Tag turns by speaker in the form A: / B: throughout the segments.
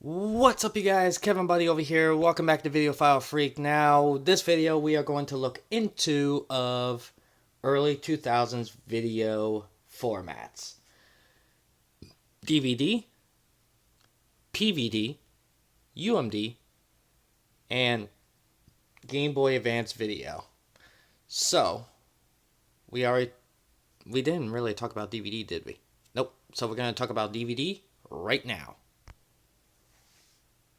A: What's up, you guys? Kevin Buddy over here. Welcome back to Video File Freak. Now, this video we are going to look into of early 2000s video formats. DVD, PVD, UMD, and Game Boy Advance video. So, we didn't really talk about DVD, did we? Nope. So we're going to talk about DVD right now.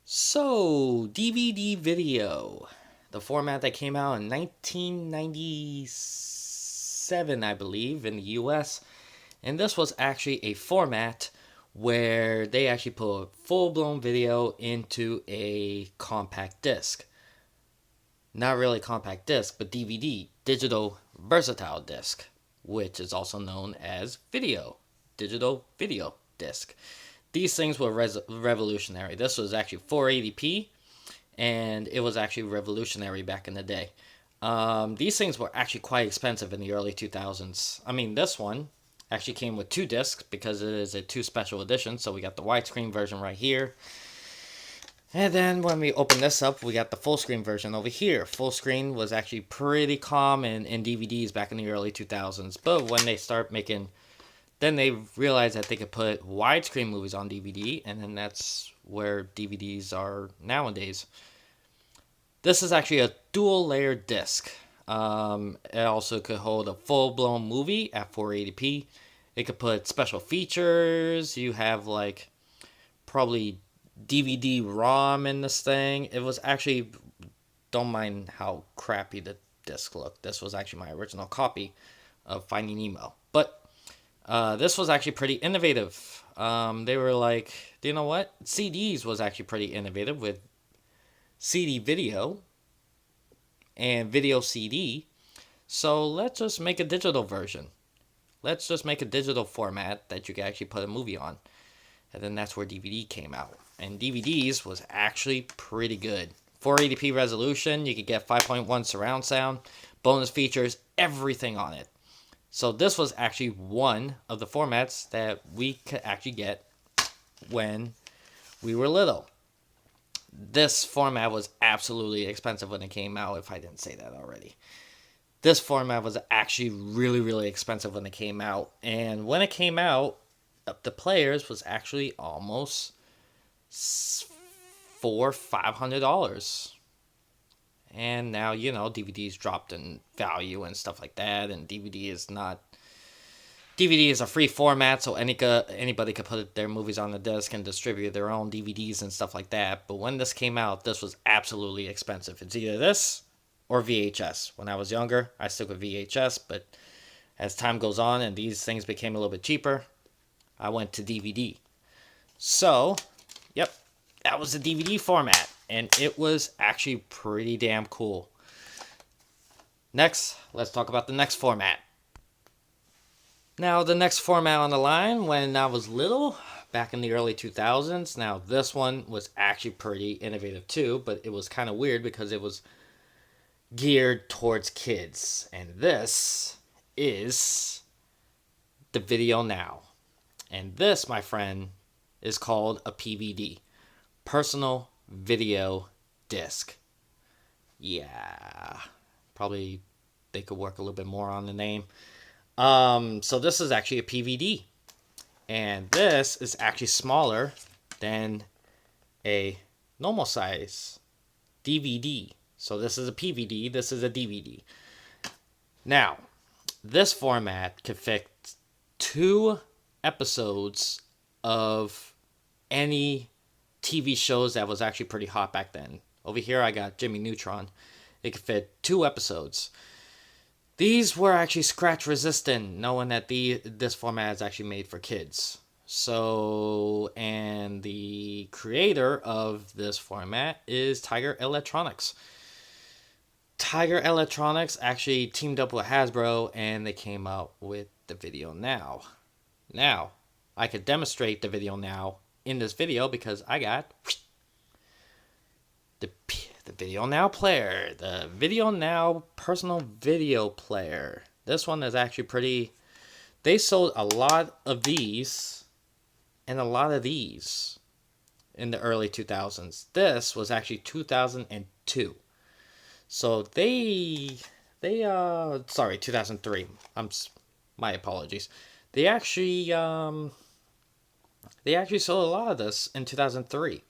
A: So, DVD video, the format that came out in 1997, I believe, in the US. And this was actually a format where they actually put full-blown video into a compact disc. Not really compact disc, but DVD, digital versatile disc, which is also known as digital video disc. These things were revolutionary. This was actually 480p, and it was actually revolutionary back in the day. These things were actually quite expensive in the early 2000s. I mean, this one actually came with 2 discs because it is a 2 special edition. So we got the widescreen version right here. And then when we open this up, we got the full screen version over here. Full screen was actually pretty common in DVDs back in the early 2000s. But when they start making... Then they realized that they could put widescreen movies on DVD, and then that's where DVDs are nowadays. This is actually a dual-layer disc. It also could hold a full-blown movie at 480p. It could put special features. You have, like, probably DVD-ROM in this thing. It was actually... Don't mind how crappy the disc looked. This was actually my original copy of Finding Nemo. But... this was actually pretty innovative. They were like, you know what? CDs was actually pretty innovative with CD video and video CD. So let's just make a digital version. Let's just make a digital format that you can actually put a movie on. And then that's where DVD came out. And DVDs was actually pretty good. 480p resolution, you could get 5.1 surround sound, bonus features, everything on it. So this was actually one of the formats that we could actually get when we were little. This format was absolutely expensive when it came out, if I didn't say that already. This format was actually really, really expensive when it came out. And when it came out, the players was actually almost $400-500. And now, you know, DVDs dropped in value and stuff like that. And DVD is a free format, so anybody could put their movies on the disc and distribute their own DVDs and stuff like that. But when this came out, this was absolutely expensive. It's either this or VHS. When I was younger, I stuck with VHS. But as time goes on and these things became a little bit cheaper, I went to DVD. So, yep, that was the DVD format. And it was actually pretty damn cool. Next, let's talk about the next format. Now, the next format on the line, when I was little, back in the early 2000s. Now, this one was actually pretty innovative too, but it was kind of weird because it was geared towards kids. And this is the VideoNow. And this, my friend, is called a PVD. Personal video disc. Yeah, probably they could work a little bit more on the name. So this is actually a PVD, and this is actually smaller than a normal size DVD. So this is a PVD, this is a DVD. Now, this format could fit 2 episodes of any TV shows that was actually pretty hot back then. Over here I got Jimmy Neutron. It could fit 2 episodes. These were actually scratch resistant, knowing that this format is actually made for kids. So, and the creator of this format is Tiger Electronics. Tiger Electronics actually teamed up with Hasbro and they came out with the VideoNow. Now, I could demonstrate the VideoNow in this video because I got the VideoNow player, the VideoNow personal video player. This one is actually pretty... They sold a lot of these and a lot of these in the early 2000s. This was actually 2002. So sorry, 2003. My apologies. They actually sold a lot of this in 2003,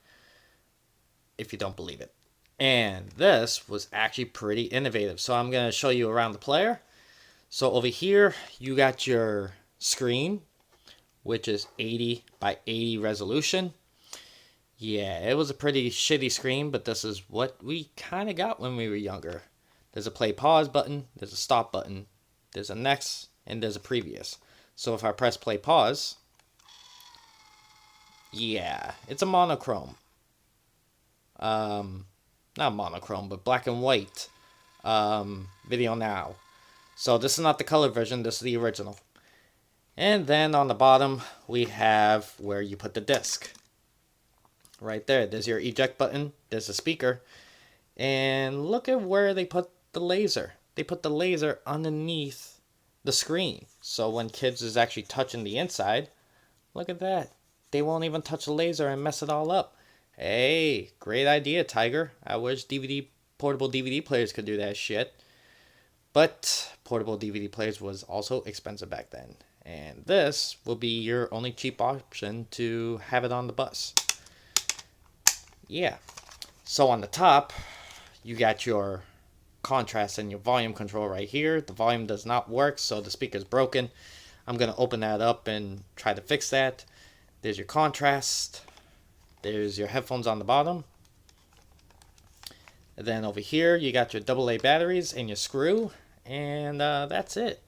A: if you don't believe it. And this was actually pretty innovative. So I'm going to show you around the player. So over here, you got your screen, which is 80 by 80 resolution. Yeah, it was a pretty shitty screen, but this is what we kind of got when we were younger. There's a play pause button, there's a stop button, there's a next, and there's a previous. So if I press play pause, yeah, it's a monochrome. Not monochrome, but black and white VideoNow. So this is not the color version, this is the original. And then on the bottom, we have where you put the disc. Right there, there's your eject button, there's a speaker. And look at where they put the laser. They put the laser underneath the screen. So when kids is actually touching the inside, look at that. They won't even touch the laser and mess it all up. Hey, great idea, Tiger. I wish portable DVD players could do that shit. But portable DVD players was also expensive back then. And this will be your only cheap option to have it on the bus. Yeah. So on the top, you got your contrast and your volume control right here. The volume does not work, so the speaker's broken. I'm going to open that up and try to fix that. There's your contrast. There's your headphones on the bottom. And then over here, you got your AA batteries and your screw. And that's it.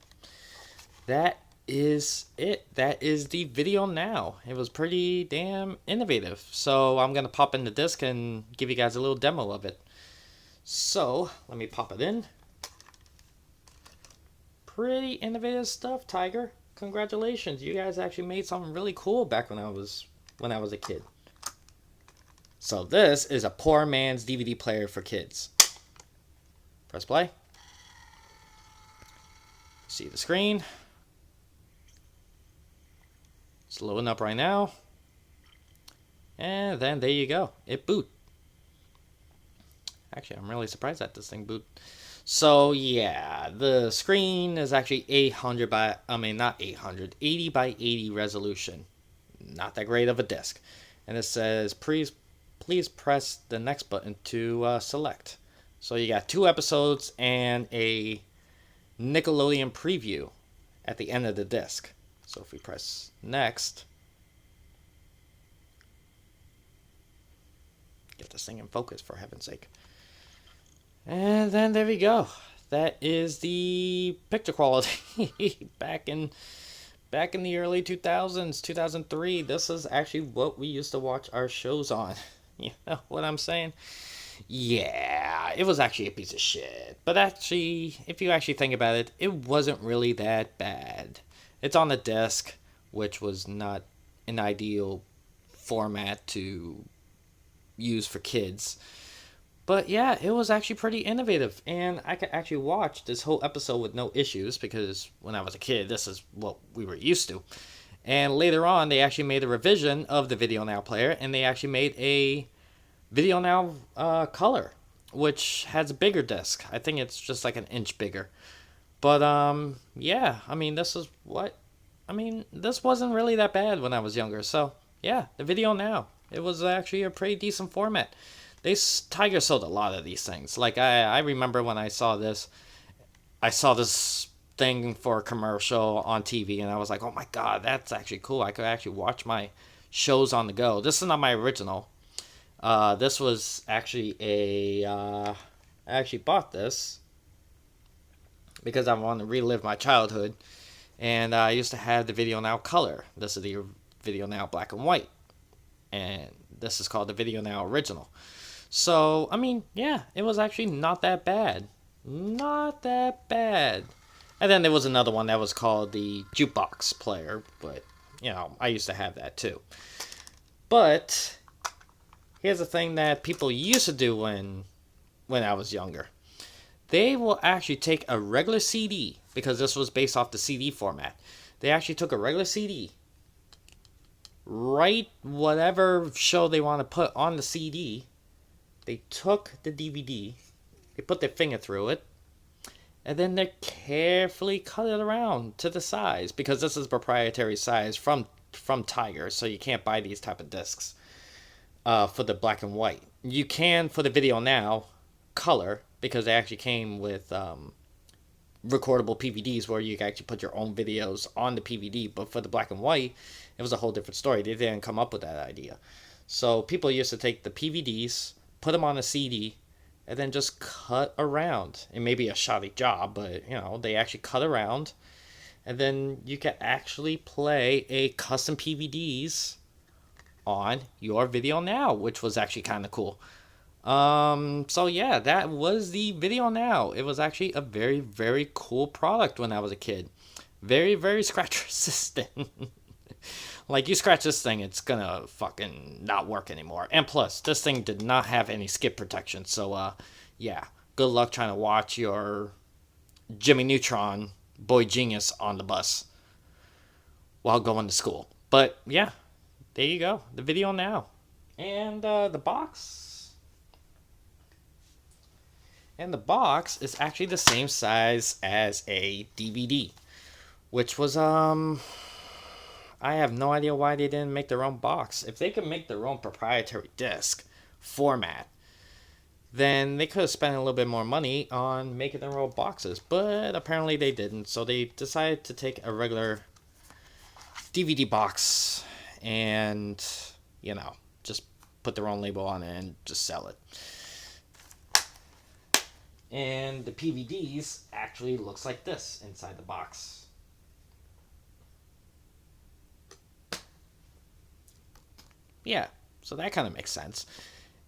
A: That is it. That is the VideoNow. It was pretty damn innovative. So I'm going to pop in the disc and give you guys a little demo of it. So let me pop it in. Pretty innovative stuff, Tiger. Congratulations. You guys actually made something really cool back when I was a kid. So this is a poor man's DVD player for kids. Press play. See the screen. It's loading up right now. And then there you go. It boot. Actually, I'm really surprised that this thing boot. So yeah, the screen is actually 80 by 80 resolution. Not that great of a disc. And it says, please press the next button to select. So you got 2 episodes and a Nickelodeon preview at the end of the disc. So if we press next, get this thing in focus for heaven's sake. And then there we go. That is the picture quality back in the early 2000s, 2003. This is actually what we used to watch our shows on. You know what I'm saying? Yeah, it was actually a piece of shit. But actually, if you actually think about it, it wasn't really that bad. It's on the disc, which was not an ideal format to use for kids. But yeah, it was actually pretty innovative. And I could actually watch this whole episode with no issues because when I was a kid, this is what we were used to. And later on, they actually made a revision of the VideoNow player, and they actually made a VideoNow color, which has a bigger disc. I think it's just like an inch bigger. But yeah, this wasn't really that bad when I was younger. So yeah, the VideoNow, it was actually a pretty decent format. Tiger sold a lot of these things. Like I remember when I saw this thing for a commercial on TV, and I was like, oh my god, that's actually cool. I could actually watch my shows on the go. This is not my original. This was actually I actually bought this because I wanted to relive my childhood, and I used to have the VideoNow color. This is the VideoNow black and white, and this is called the VideoNow original. So yeah, it was actually not that bad. Not that bad. And then there was another one that was called the jukebox player, but I used to have that too. But here's the thing that people used to do when I was younger. They will actually take a regular CD, because this was based off the CD format. They actually took a regular CD, write whatever show they want to put on the CD. They took the DVD, they put their finger through it, and then they carefully cut it around to the size, because this is proprietary size from Tiger, so you can't buy these type of discs for the black and white. You can for the VideoNow color, because they actually came with recordable PVDs where you can actually put your own videos on the PVD. But for the black and white, it was a whole different story. They didn't come up with that idea. So people used to take the PVDs, put them on a CD, and then just cut around. It may be a shoddy job, but they actually cut around, and then you can actually play a custom PVDs on your VideoNow, which was actually kind of cool. So yeah, that was the VideoNow. It was actually a very, very cool product when I was a kid. Very, very scratch resistant. Like, you scratch this thing, it's gonna fucking not work anymore. And plus, this thing did not have any skip protection. So, yeah, good luck trying to watch your Jimmy Neutron Boy Genius on the bus while going to school. But yeah, there you go, the VideoNow. And the box. And the box is actually the same size as a DVD, which was I have no idea why they didn't make their own box. If they could make their own proprietary disc format, then they could have spent a little bit more money on making their own boxes. But apparently they didn't. So they decided to take a regular DVD box and, just put their own label on it and just sell it. And the PVDs actually looks like this inside the box. Yeah, so that kind of makes sense.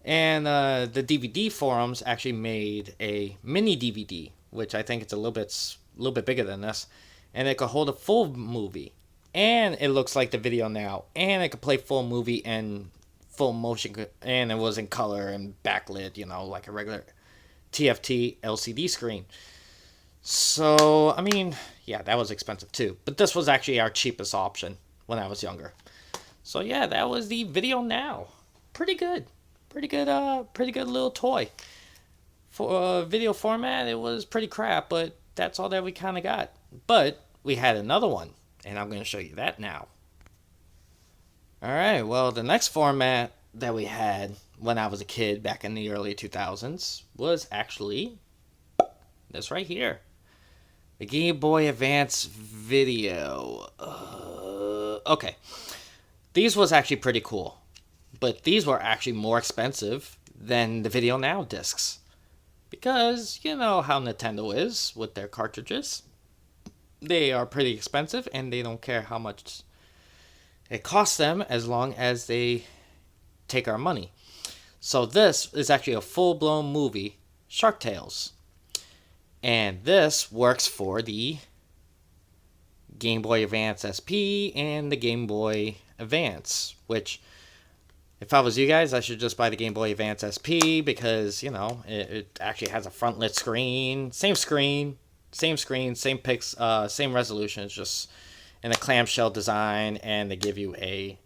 A: And the DVD forums actually made a mini DVD, which I think it's a little bit bigger than this, and it could hold a full movie, and it looks like the VideoNow, and it could play full movie and full motion, and it was in color and backlit, like a regular TFT LCD screen. So I mean, yeah, that was expensive too, but this was actually our cheapest option when I was younger. So yeah, that was the VideoNow. Pretty good little toy. For video format, it was pretty crap, but that's all that we kind of got. But we had another one, and I'm going to show you that now. Alright, well, the next format that we had when I was a kid back in the early 2000s was actually this right here. The Game Boy Advance Video. Okay. These was actually pretty cool, but these were actually more expensive than the VideoNow discs, because you know how Nintendo is with their cartridges. They are pretty expensive, and they don't care how much it costs them as long as they take our money. So this is actually a full-blown movie, Shark Tales, and this works for the Game Boy Advance SP and the Game Boy Advance, which, if I was you guys, I should just buy the Game Boy Advance SP, because it actually has a front lit screen, same pics, same resolution. It's just in a clamshell design, and they give you a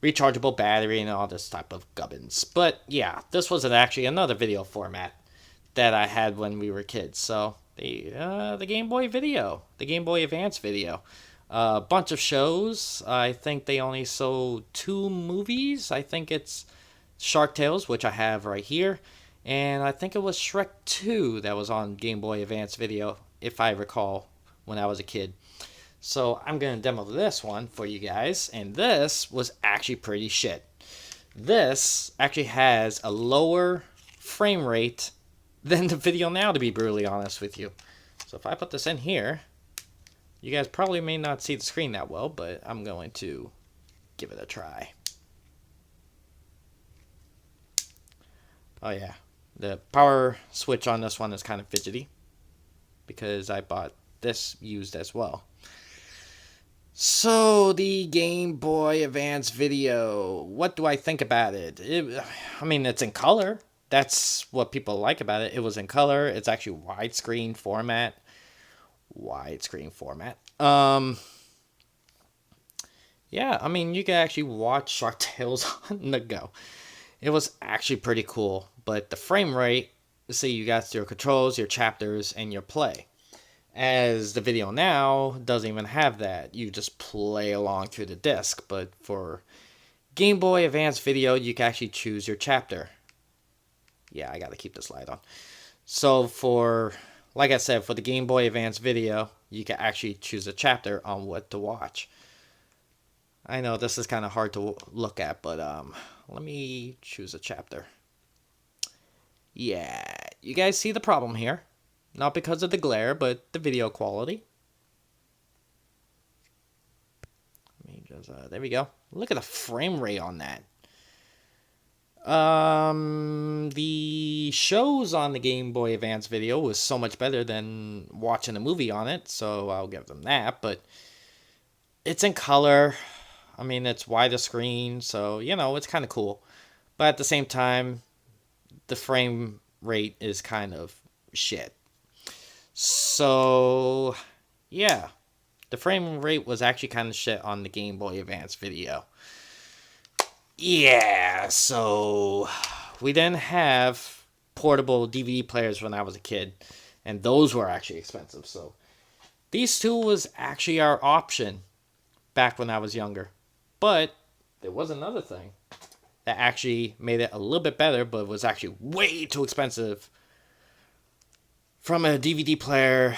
A: rechargeable battery and all this type of gubbins. But yeah, this was actually another video format that I had when we were kids. So the Game Boy Video, the Game Boy Advance Video. A bunch of shows. I think they only sold 2 movies. I think it's Shark Tales, which I have right here, and I think it was Shrek 2 that was on Game Boy Advance Video, if I recall, when I was a kid. So I'm going to demo this one for you guys, and this was actually pretty shit. This actually has a lower frame rate than the VideoNow, to be brutally honest with you. So if I put this in here, you guys probably may not see the screen that well, but I'm going to give it a try. Oh yeah, the power switch on this one is kind of fidgety, because I bought this used as well. So the Game Boy Advance Video, what do I think about it? I mean, it's in color. That's what people like about it. It was in color. It's actually widescreen format. Yeah, I mean, you can actually watch Shark Tales on the go. It was actually pretty cool, but the frame rate, see, you got your controls, your chapters, and your play. As the video now doesn't even have that. You just play along through the disc, but for Game Boy Advance Video, you can actually choose your chapter. Yeah, I gotta keep this light on. So for, like I said, for the Game Boy Advance Video, you can actually choose a chapter on what to watch. I know this is kind of hard to look at, but let me choose a chapter. Yeah, you guys see the problem here. Not because of the glare, but the video quality. Let me just, there we go. Look at the frame rate on that. The shows on the Game Boy Advance Video was so much better than watching a movie on it, so I'll give them that. But it's in color. I mean, it's wider screen, so, you know, it's kind of cool. But at the same time, the frame rate is kind of shit. So, yeah. The frame rate was actually kind of shit on the Game Boy Advance Video. Yeah, so we didn't have portable DVD players when I was a kid, and those were actually expensive. So these two was actually our option back when I was younger. But there was another thing that actually made it a little bit better, but was actually way too expensive. From a DVD player,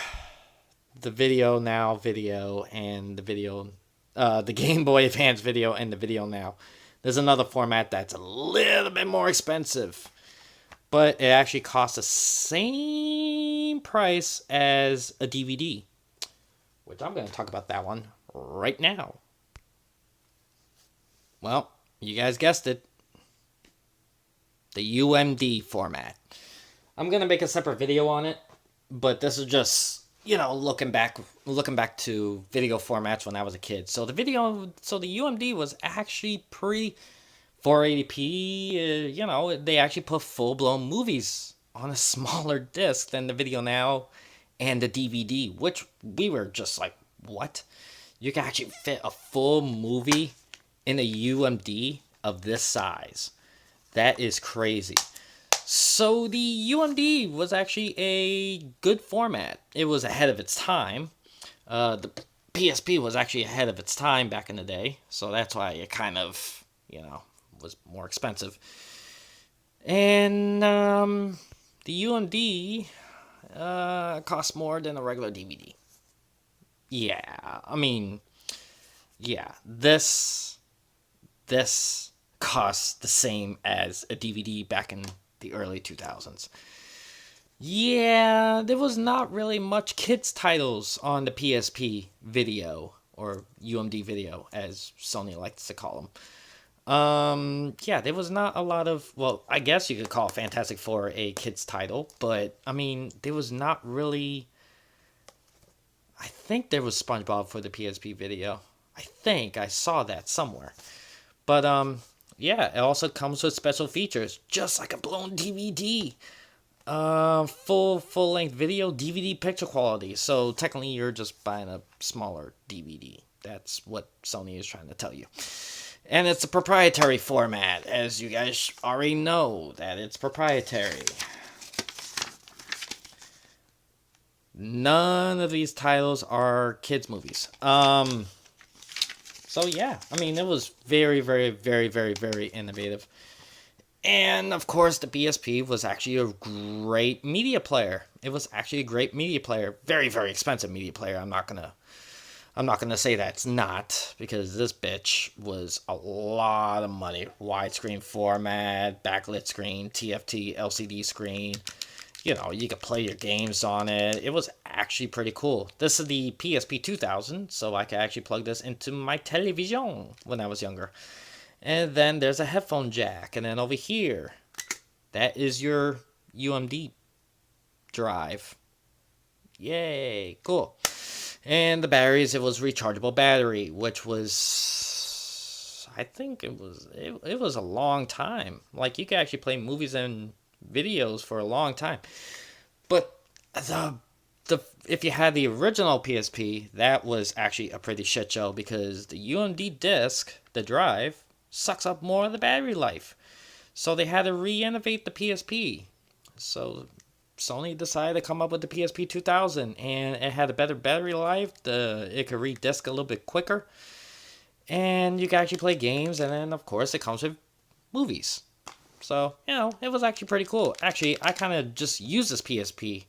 A: the VideoNow video, and the Game Boy Advance Video, and the VideoNow. There's another format that's a little bit more expensive, but it actually costs the same price as a DVD, which I'm going to talk about that one right now. Well, you guys guessed it. The UMD format. I'm going to make a separate video on it, but this is just, you know, looking back to video formats when I was a kid. So the UMD was actually pretty 480p. You know, they actually put full-blown movies on a smaller disc than the VideoNow and the DVD, which we were just like, what? You can actually fit a full movie in a UMD of this size. That is crazy. So the UMD was actually a good format. It was ahead of its time. The PSP was actually ahead of its time back in the day, so that's why it kind of, you know, was more expensive. And the UMD cost more than a regular DVD. Yeah, I mean, yeah, this costs the same as a DVD back in the early 2000s. Yeah, there was not really much kids titles on the PSP video, or UMD video, as Sony likes to call them. Yeah, there was not a lot of, well, I guess you could call Fantastic Four a kids title, but, I mean, there was not really, I think there was SpongeBob for the PSP video. I think I saw that somewhere. But, yeah, it also comes with special features, just like a blown DVD. Full length video, DVD picture quality. So technically, you're just buying a smaller DVD. That's what Sony is trying to tell you. And it's a proprietary format, as you guys already know that it's proprietary. None of these titles are kids' movies. So yeah, I mean, it was very, very, very, very, very innovative. And of course, the PSP was actually a great media player. It was actually a great media player. Very, very expensive media player. I'm not gonna say that it's not, because this bitch was a lot of money. Widescreen format, backlit screen, TFT LCD screen. You know, you could play your games on it. It was actually pretty cool. This is the PSP 2000, so I could actually plug this into my television when I was younger. And then there's a headphone jack. And then over here, that is your UMD drive. Yay, cool. And the batteries, it was rechargeable battery, which was, I think it was a long time. Like, you could actually play movies and videos for a long time. But the if you had the original PSP, that was actually a pretty shit show because the UMD disc, the drive, sucks up more of the battery life. So they had to re-innovate the PSP. So Sony decided to come up with the PSP 2000, and it had a better battery life. It could read disc a little bit quicker, and you can actually play games. And then of course it comes with movies. So it was actually pretty cool. Actually, I kind of just use this PSP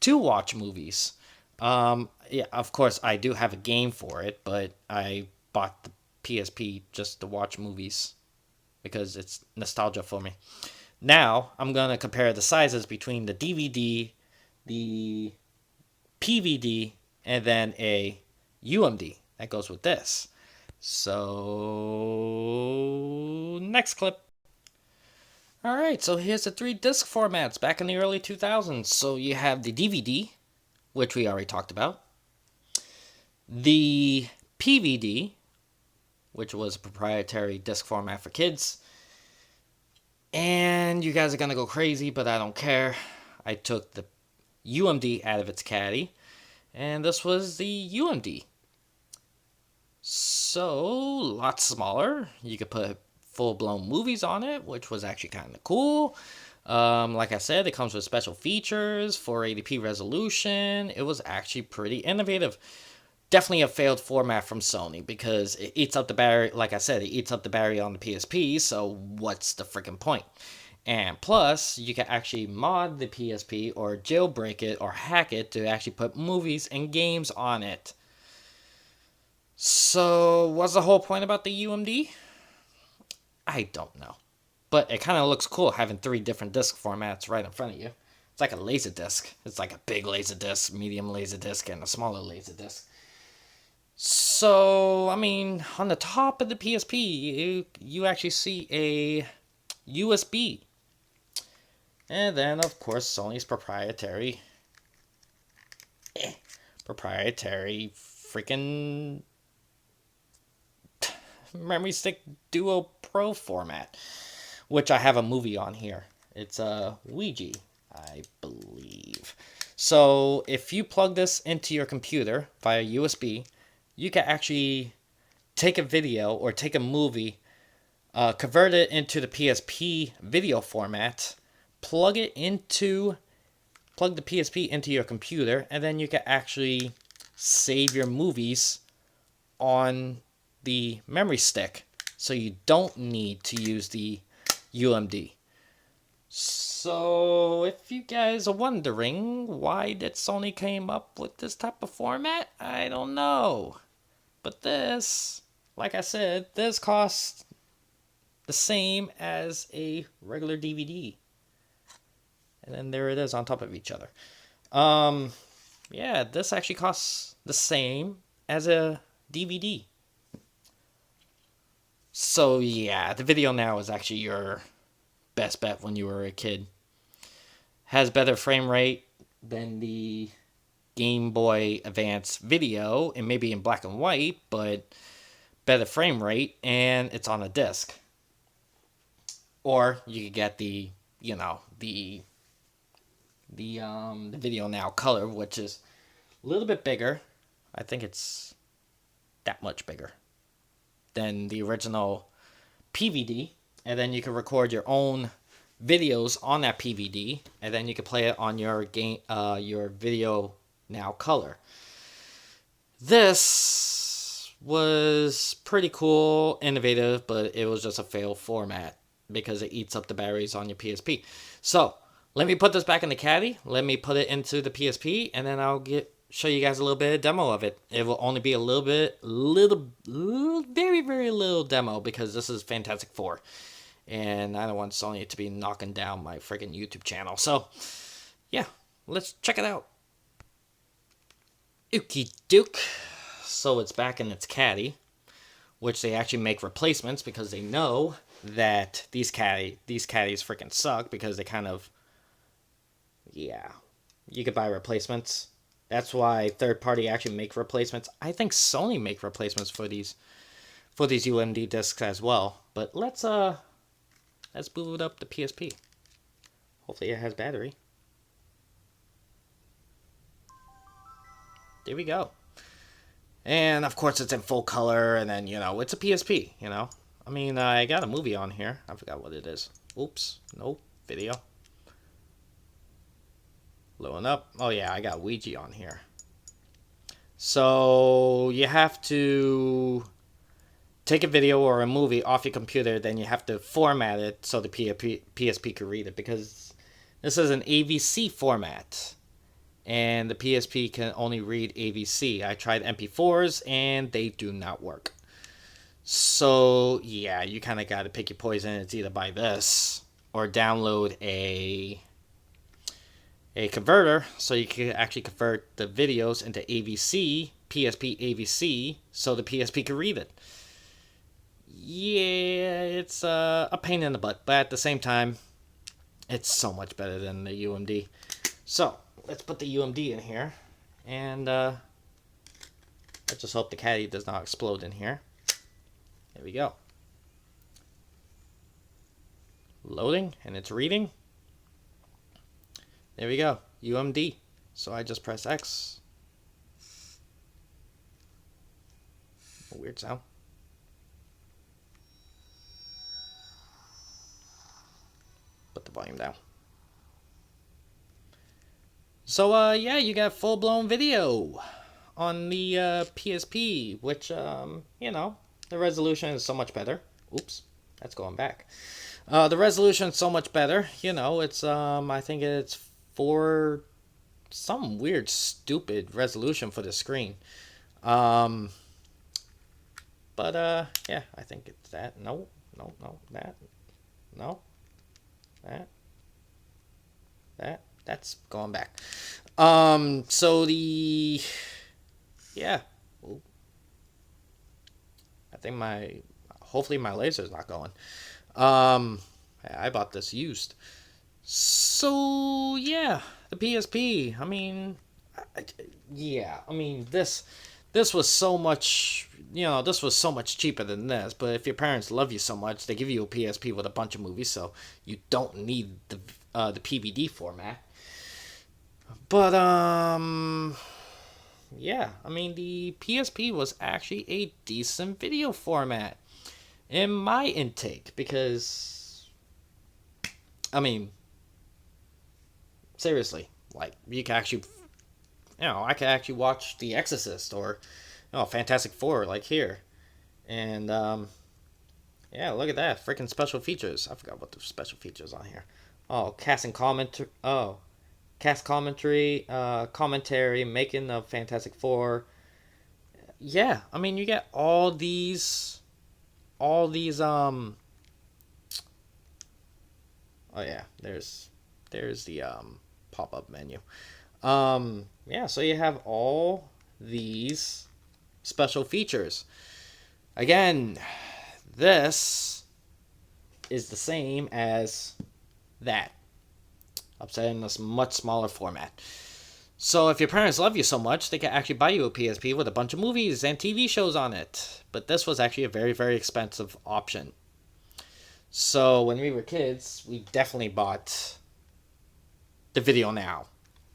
A: to watch movies. Yeah, of course I do have a game for it, but I bought the PSP just to watch movies because it's nostalgia for me. Now, I'm going to compare the sizes between the DVD, the PVD, and then a UMD that goes with this. So, next clip. Alright, so here's the 3 disc formats back in the early 2000s. So you have the DVD, which we already talked about, the PVD, which was a proprietary disc format for kids, and you guys are going to go crazy, but I don't care. I took the UMD out of its caddy, and this was the UMD. So, lots smaller. You could put full-blown movies on it, which was actually kind of cool. Like I said, it comes with special features, 480p resolution. It was actually pretty innovative. Definitely a failed format from Sony because it eats up the battery. Like I said, it eats up the battery on the PSP, so what's the freaking point? And plus, you can actually mod the PSP or jailbreak it or hack it to actually put movies and games on it. So, what's the whole point about the UMD? I don't know. But it kind of looks cool having 3 different disc formats right in front of you. It's like a laser disc. It's like a big laser disc, medium laser disc, and a smaller laser disc. So, I mean, on the top of the PSP, you actually see a USB. And then, of course, Sony's proprietary freaking memory stick Duo Pro format, which I have a movie on here. It's a Ouija, I believe. So, if you plug this into your computer via USB, you can actually take a video or take a movie, convert it into the PSP video format, plug the PSP into your computer, and then you can actually save your movies on the memory stick. So you don't need to use the UMD. So, if you guys are wondering why did Sony came up with this type of format, I don't know. But this, like I said, this costs the same as a regular DVD. And then there it is on top of each other. Yeah, this actually costs the same as a DVD. So yeah, the VideoNow is actually your best bet when you were a kid. Has better frame rate than the Game Boy Advance video, and maybe in black and white, but better frame rate, and it's on a disc. Or you could get the VideoNow color, which is a little bit bigger. I think it's that much bigger than the original PVD, and then you can record your own videos on that PVD, and then you can play it on your your VideoNow color. This was pretty cool, innovative, but it was just a failed format because it eats up the batteries on your PSP. So let me put this back in the caddy. Let me put it into the PSP, and then I'll show you guys a little bit of demo of it. It will only be a very, very little demo because this is Fantastic Four. And I don't want Sony to be knocking down my freaking YouTube channel. So, yeah, let's check it out. Ookie doke. So it's back in its caddy, which they actually make replacements because they know that these caddies freaking suck because they kind of, yeah, you could buy replacements. That's why third party actually make replacements. I think Sony make replacements for these UMD discs as well. But let's boot up the PSP. Hopefully it has battery. there we go. And of course it's in full color, and then, it's a PSP, I mean, I got a movie on here. I forgot what it is. Oops. Nope. Video. Loading up. Oh yeah, I got Ouija on here. So you have to take a video or a movie off your computer, then you have to format it so the PSP can read it, because this is an AVC format. And the PSP can only read AVC. I tried MP4s and they do not work. So yeah, you kind of got to pick your poison. It's either buy this or download a converter so you can actually convert the videos into AVC, PSP AVC, so the PSP can read it. Yeah, it's a pain in the butt, but at the same time, it's so much better than the UMD. So let's put the UMD in here, and let's just hope the caddy does not explode in here. There we go. Loading, and it's reading. There we go, UMD. So I just press X. A weird sound. Put the volume down. So, yeah, you got full-blown video on the PSP, which, the resolution is so much better. Oops, that's going back. The resolution is so much better. It's, I think it's for some weird, stupid resolution for the screen. But, yeah, I think it's that. No, that. No, that. That's going back. So the, yeah. Ooh. I think hopefully my laser's not going. I bought this used. So, yeah, the PSP, I mean, this was so much, this was so much cheaper than this, but if your parents love you so much, they give you a PSP with a bunch of movies, so you don't need the PVD format. But, yeah, I mean, the PSP was actually a decent video format in my intake, because, I mean, seriously, like, you can actually, I can actually watch The Exorcist or, Fantastic Four, like here. And, yeah, look at that, freaking special features. I forgot what the special features on here. Oh, cast commentary, commentary, making of Fantastic Four. Yeah, I mean, you get all these, oh yeah, there's the, pop-up menu. Yeah, so you have all these special features. Again, this is the same as that, upset in this much smaller format. So if your parents love you so much, they can actually buy you a PSP with a bunch of movies and TV shows on it. But this was actually a very, very expensive option. So when we were kids, we definitely bought the VideoNow.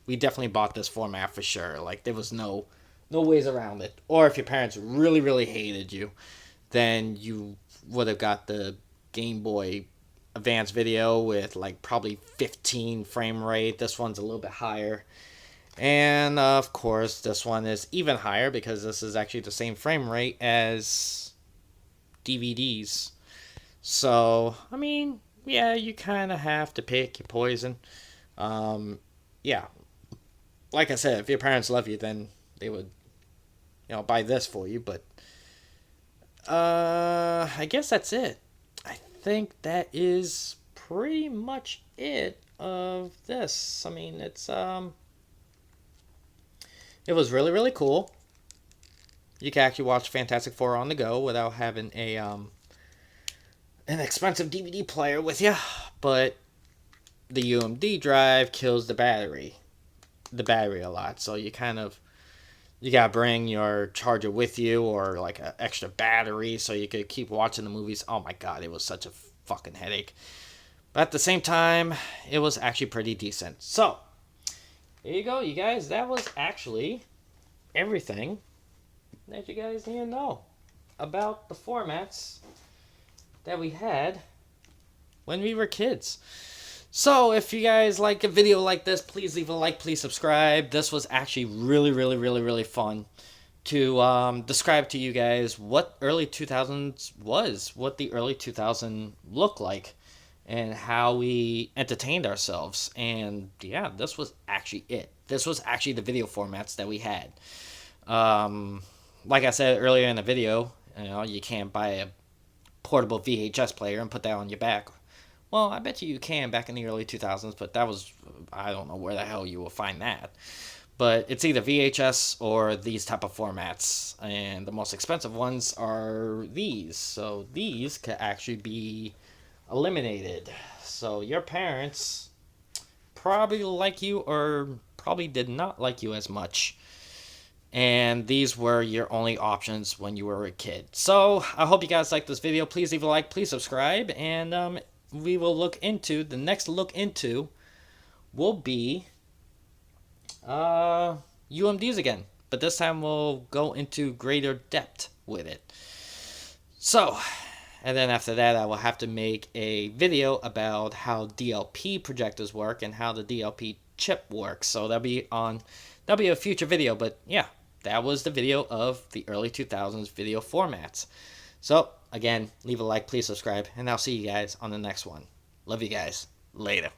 A: We definitely bought this format for sure. Like, there was no ways around it. Or if your parents really, really hated you, then you would have got the Game Boy Advance Video with like probably 15 frame rate. This one's a little bit higher. And of course, this one is even higher because this is actually the same frame rate as DVDs. So, I mean, yeah, you kind of have to pick your poison. Yeah. Like I said, if your parents love you, then they would, buy this for you. But, I guess that's it. I think that is pretty much it of this. I mean, it was really, really cool. You can actually watch Fantastic Four on the go without having an expensive DVD player with you. But the UMD drive kills the battery a lot. So you gotta bring your charger with you, or like an extra battery so you could keep watching the movies. Oh my god, it was such a fucking headache. But at the same time, it was actually pretty decent. So, there you go, you guys. That was actually everything that you guys need to know about the formats that we had when we were kids. So if you guys like a video like this, please leave a like, please subscribe. This was actually really fun to describe to you guys what early 2000s was, what the early 2000s looked like, and how we entertained ourselves. And yeah, this was actually it. This was actually the video formats that we had. Like I said earlier in the video, you can't buy a portable VHS player and put that on your back. Well, I bet you can back in the early 2000s, but that was, I don't know where the hell you will find that. But it's either VHS or these type of formats, and the most expensive ones are these. So these could actually be eliminated. So your parents probably like you or probably did not like you as much. And these were your only options when you were a kid. So I hope you guys like this video. Please leave a like, please subscribe, and we will look into, the next look into will be UMDs again. But this time we'll go into greater depth with it. So, and then after that I will have to make a video about how DLP projectors work and how the DLP chip works. So that'll be a future video, but yeah, that was the video of the early 2000s video formats. So, again, leave a like, please subscribe, and I'll see you guys on the next one. Love you guys. Later.